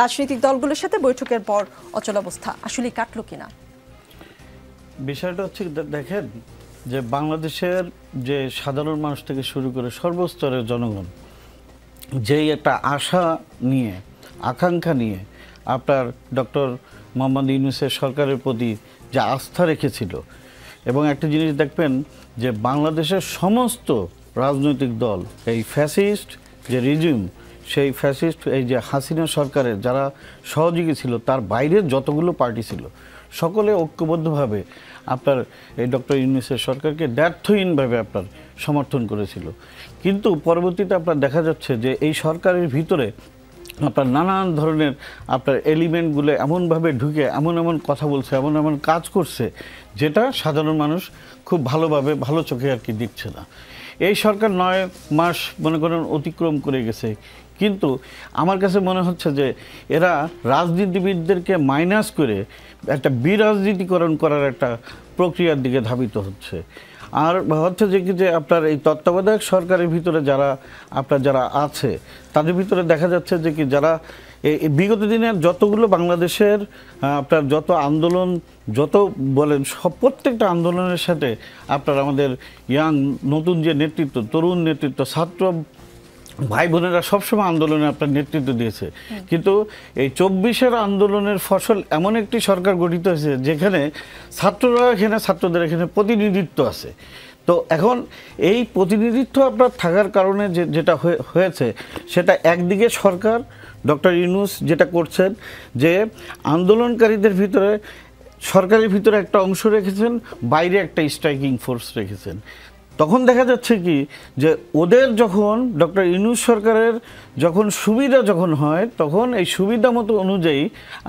রাজনৈতিক দলগুলোর সাথে বৈঠকের পর অচলাবস্থা আসলে কাটলো কিনা? বিষয়টা হচ্ছে দেখেন যে বাংলাদেশের যে সাধারণ মানুষ থেকে শুরু করে সর্বস্তরের জনগণ যেই একটা আশা নিয়ে আকাঙ্ক্ষা নিয়ে আপনার ডক্টর মোহাম্মদ ইউনূসের সরকারের প্রতি যে আস্থা রেখেছিল, এবং একটা জিনিস দেখবেন যে বাংলাদেশের সমস্ত রাজনৈতিক দল এই ফ্যাসিস্ট যে রিজিম, সেই ফ্যাসিস্ট এই যে হাসিনা সরকারের যারা সহযোগী ছিল তার বাইরের যতগুলো পার্টি ছিল সকলে ঐক্যবদ্ধভাবে আপনার এই ডক্টর ইউনূসের সরকারকে ব্যর্থহীনভাবে আপনার সমর্থন করেছিল। কিন্তু পরবর্তীতে আপনার দেখা যাচ্ছে যে এই সরকারের ভিতরে আপনার নানান ধরনের আপনার এলিমেন্টগুলো এমনভাবে ঢুকে এমন এমন কথা বলছে, এমন এমন কাজ করছে যেটা সাধারণ মানুষ খুব ভালোভাবে ভালো চোখে আর কি দেখছে না। এই সরকার 9 মাস মনে করেন অতিক্রম করে গেছে, কিন্তু আমার কাছে মনে হচ্ছে যে এরা রাজনীতিবিদদেরকে মাইনাস করে একটা বিরাজনীতিকরণ করার একটা প্রক্রিয়ার দিকে ধাবিত হচ্ছে। আর হচ্ছে যে আপনার এই তত্ত্বাবধায়ক সরকারের ভিতরে যারা আছে তাদের ভিতরে দেখা যাচ্ছে যে কি যারা এই বিগত দিনের যতগুলো বাংলাদেশের আপনার যত আন্দোলন যত বলেন সব প্রত্যেকটা আন্দোলনের সাথে আপনার আমাদের ইয়াং নতুন যে নেতৃত্ব, তরুণ নেতৃত্ব, ছাত্র ভাই বোনেরা সবসময় আন্দোলনে আপনার নেতৃত্ব দিয়েছে। কিন্তু এই 24-এর আন্দোলনের ফসল এমন একটি সরকার গঠিত হয়েছে যেখানে ছাত্রদের এখানে প্রতিনিধিত্ব আছে। তো এখন এই প্রতিনিধিত্ব আপনার থাকার কারণে যেটা হয়েছে সেটা একদিকে সরকার ডক্টর ইউনূস যেটা করছেন যে আন্দোলনকারীদের ভিতরে সরকারের ভিতরে একটা অংশ রেখেছেন, বাইরে একটা স্ট্রাইকিং ফোর্স রেখেছেন। তখন দেখা যাচ্ছে কি যে ওদের যখন ডক্টর ইউনূস সরকারের সুবিধা হয় তখন এই সুবিধা মতো অনুযায়ী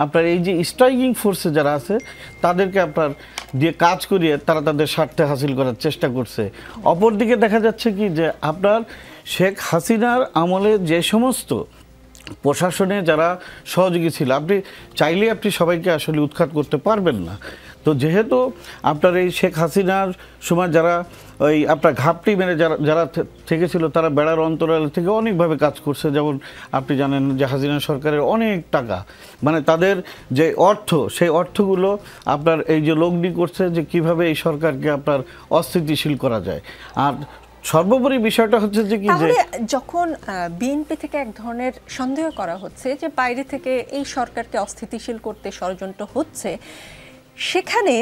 আপনার এই যে স্ট্রাইকিং ফোর্সে যারা আছে তাদেরকে আপনার দিয়ে কাজ করিয়ে তারা তাদের স্বার্থে হাসিল করার চেষ্টা করছে। অপরদিকে দেখা যাচ্ছে কি যে আপনার শেখ হাসিনার আমলে যে সমস্ত প্রশাসনে যারা সহযোগী ছিল আপনি সবাইকে আসলে উৎখাত করতে পারবেন না। তো যেহেতু আপনার এই শেখ হাসিনার সময় যারা ওই আপনার ঘাপটি মেরে যারা থেকেছিল তারা বেড়ার অন্তরাল থেকে অনেকভাবে কাজ করছে। যেমন আপনি জানেন যে হাসিনা সরকারের অনেক টাকা মানে তাদের যে অর্থ সেই অর্থগুলো আপনার এই যে লগ্নি করছে যে কিভাবে এই সরকারকে আপনার অস্থিতিশীল করা যায়। আর সর্বোপরি বিষয়টা হচ্ছে যে কি যে যখন বিএনপি থেকে এক ধরনের সন্দেহ করা হচ্ছে যে বাইরে থেকে এই সরকারকে অস্থিতিশীল করতে ষড়যন্ত্র হচ্ছে, সেখানে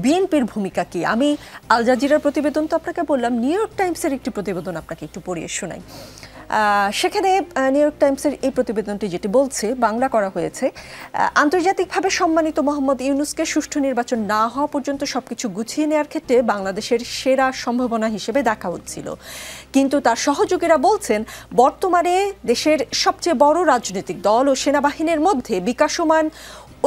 বিএনপির ভূমিকা কি? আমি আল জাজিরার প্রতিবেদন তো আপনাকে বললাম, নিউ ইয়র্ক টাইমসের একটি প্রতিবেদন আপনাকে একটু পড়িয়ে শোনাই। সেখানে নিউ ইয়র্ক টাইমসের এই প্রতিবেদনটি যেটি বলছে, বাংলা করা হয়েছে, আন্তর্জাতিকভাবে সম্মানিত মোহাম্মদ ইউনূসকে সুষ্ঠু নির্বাচন না হওয়া পর্যন্ত সবকিছু গুছিয়ে নেওয়ার ক্ষেত্রে বাংলাদেশের সেরা সম্ভাবনা হিসেবে দেখা হচ্ছিল। কিন্তু তার সহযোগীরা বলছেন বর্তমানে দেশের সবচেয়ে বড় রাজনৈতিক দল ও সেনাবাহিনীর মধ্যে বিকাশমান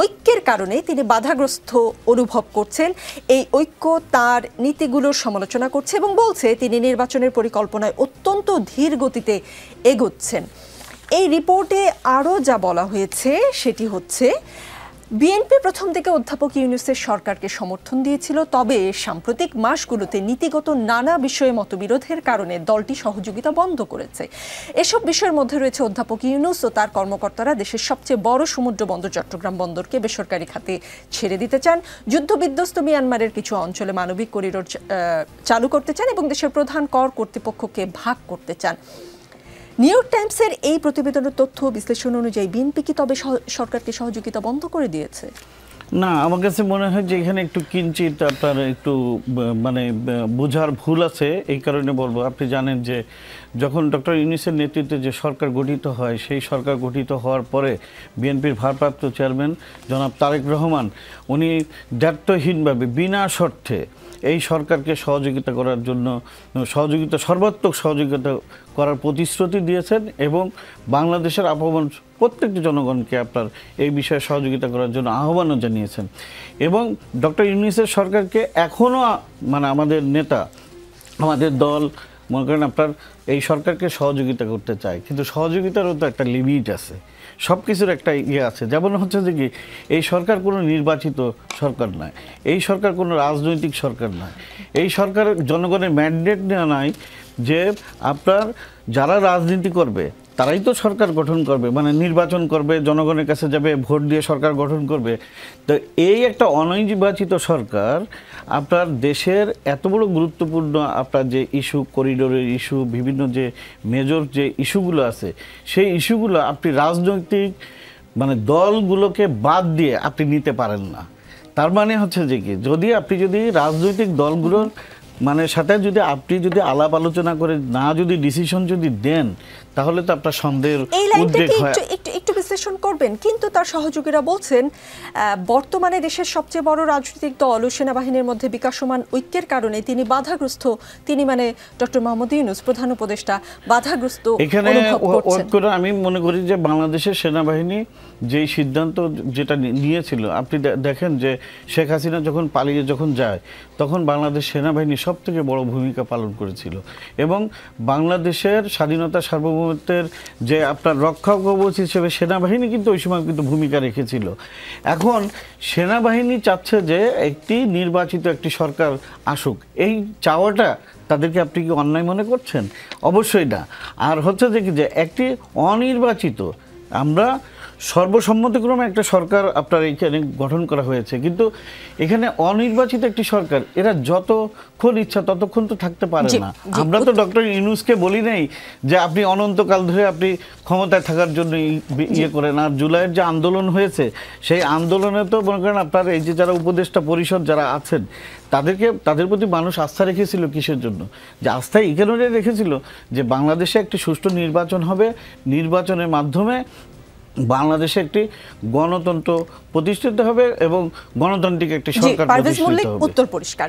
ঐক্যের কারণে তিনি বাধাগ্রস্ত অনুভব করছেন। এই ঐক্য তার নীতিগুলোর সমালোচনা করছে এবং বলছে তিনি নির্বাচনের পরিকল্পনায় অত্যন্ত ধীর গতিতে এগোচ্ছেন। এই রিপোর্টে আরও যা বলা হয়েছে সেটি হচ্ছে বিএনপি প্রথম দিকে অধ্যাপক ইউনূসের সরকারকে সমর্থন দিয়েছিল, তবে সাম্প্রতিক মাসগুলোতে নীতিগত নানা বিষয়ে মতবিরোধের কারণে দলটি সহযোগিতা বন্ধ করেছে। এসব বিষয়ের মধ্যে রয়েছে অধ্যাপক ইউনূস ও তার কর্মকর্তারা দেশের সবচেয়ে বড় সমুদ্র বন্দর চট্টগ্রাম বন্দরকে বেসরকারি খাতে ছেড়ে দিতে চান, যুদ্ধবিধ্বস্ত মিয়ানমারের কিছু অঞ্চলে মানবিক করিডোর চালু করতে চান এবং দেশের প্রধান কর কর্তৃপক্ষকে ভাগ করতে চান। নিউ ইয়র্ক টাইমসের এই প্রতিবেদনের তথ্য বিশ্লেষণ অনুযায়ী বিএনপি কি তবে সরকারকে সহযোগিতা বন্ধ করে দিয়েছে? না, আমার কাছে মনে হয় যে এখানে একটু কিঞ্চিত আপনার একটু মানে বোঝার ভুল আছে। এই কারণে বলবো, আপনি জানেন যে যখন ডক্টর ইউনূসের নেতৃত্বে যে সরকার গঠিত হয় সেই সরকার গঠিত হওয়ার পরে বিএনপির ভারপ্রাপ্ত চেয়ারম্যান জনাব তারেক রহমান উনি দায়িত্বহীনভাবে বিনা শর্তে এই সরকারকে সহযোগিতা করার জন্য সর্বাত্মক সহযোগিতা করার প্রতিশ্রুতি দিয়েছেন এবং বাংলাদেশের আপামর প্রত্যেকটি জনগণকে আপনার এই বিষয়ে সহযোগিতা করার জন্য আহ্বানও জানিয়েছেন। এবং ডক্টর ইউনূসের সরকারকে এখনও মানে আমাদের নেতা আমাদের দল মনে করেন আপনার এই সরকারকে সহযোগিতা করতে চায়, কিন্তু সহযোগিতারও তো একটা লিমিট আছে, সব কিছুর একটা ইয়ে আছে। যেমন হচ্ছে যে কি এই সরকার কোনো নির্বাচিত সরকার নয়, এই সরকার কোনো রাজনৈতিক সরকার নয়, এই সরকারের জনগণের ম্যান্ডেট নেওয়া নাই যে আপনার যারা রাজনীতি করবে তারাই তো সরকার গঠন করবে, মানে নির্বাচন করবে, জনগণের কাছে যাবে, ভোট দিয়ে সরকার গঠন করবে। তো এই একটা অনির্বাচিত সরকার আপনার দেশের এত বড় গুরুত্বপূর্ণ আপনার যে ইস্যু, করিডোরের ইস্যু, বিভিন্ন যে মেজর যে ইস্যুগুলো আছে, সেই ইস্যুগুলো আপনি রাজনৈতিক মানে দলগুলোকে বাদ দিয়ে আপনি নিতে পারেন না। তার মানে হচ্ছে যে কি, যদি রাজনৈতিক দলগুলোর মানে সাথে আপনি যদি আলাপ আলোচনা করে না যদি ডিসিশন যদি দেন, তাহলে তো আপনার সন্দেহের এই লাইনটা উদ্রেক কি হয়। একটু বিশ্লেষণ করবেন? কিন্তু তার সহযোগীরা বলছেন বর্তমানে দেশের সবচেয়ে বড় রাজনৈতিক দল ও সেনাবাহিনীর মধ্যে বিকাশমান ঐক্যের কারণে তিনি বাধাগ্রস্ত, তিনি মানে ডক্টর মোহাম্মদ ইউনূস প্রধান উপদেষ্টা বাধাগ্রস্ত এখানে অনুভব করছেন। ঐক্যটা আমি মনে করি যে বাংলাদেশের সেনাবাহিনী যেই সিদ্ধান্ত যেটা নিয়েছিল, আপনি দেখেন যে শেখ হাসিনা যখন পালিয়ে যায়, তখন বাংলাদেশ সেনাবাহিনী সব থেকে বড় ভূমিকা পালন করেছিল এবং বাংলাদেশের স্বাধীনতা সার্বভৌমত্বের যে আপনার রক্ষা কবচ হিসেবে সেনাবাহিনী কিন্তু ওই সময় কিন্তু ভূমিকা রেখেছিল। এখন সেনাবাহিনী চাচ্ছে যে একটি নির্বাচিত একটি সরকার আসুক, এই চাওয়াটা তাদেরকে আপনি কি অন্যায় মনে করছেন? অবশ্যই না। আর হচ্ছে যে কি, যে একটি অনির্বাচিত, আমরা সর্বসম্মতিক্রমে একটা সরকার আপনার এখানে গঠন করা হয়েছে, কিন্তু এখানে অনির্বাচিত একটি সরকার, এরা যতক্ষণ ইচ্ছা ততক্ষণ তো থাকতে পারে না। আমরা তো ডক্টর ইউনূসকে বলি নাই যে আপনি অনন্তকাল ধরে আপনি ক্ষমতায় থাকার জন্য ইয়ে করেন। আর জুলাইয়ের যে আন্দোলন হয়েছে, সেই আন্দোলনে তো মনে করেন আপনার এই যে যারা উপদেষ্টা পরিষদ যারা আছেন, তাদের প্রতি মানুষ আস্থা রেখেছিল কিসের জন্য? যে আস্থা এই কারণে রেখেছিল যে বাংলাদেশে একটি সুষ্ঠু নির্বাচন হবে, নির্বাচনের মাধ্যমে বাংলাদেশে একটি গণতন্ত্র প্রতিষ্ঠিত হবে এবং গণতান্ত্রিক একটি সরকার প্রতিষ্ঠিত হবে। উত্তর পরিষ্কার।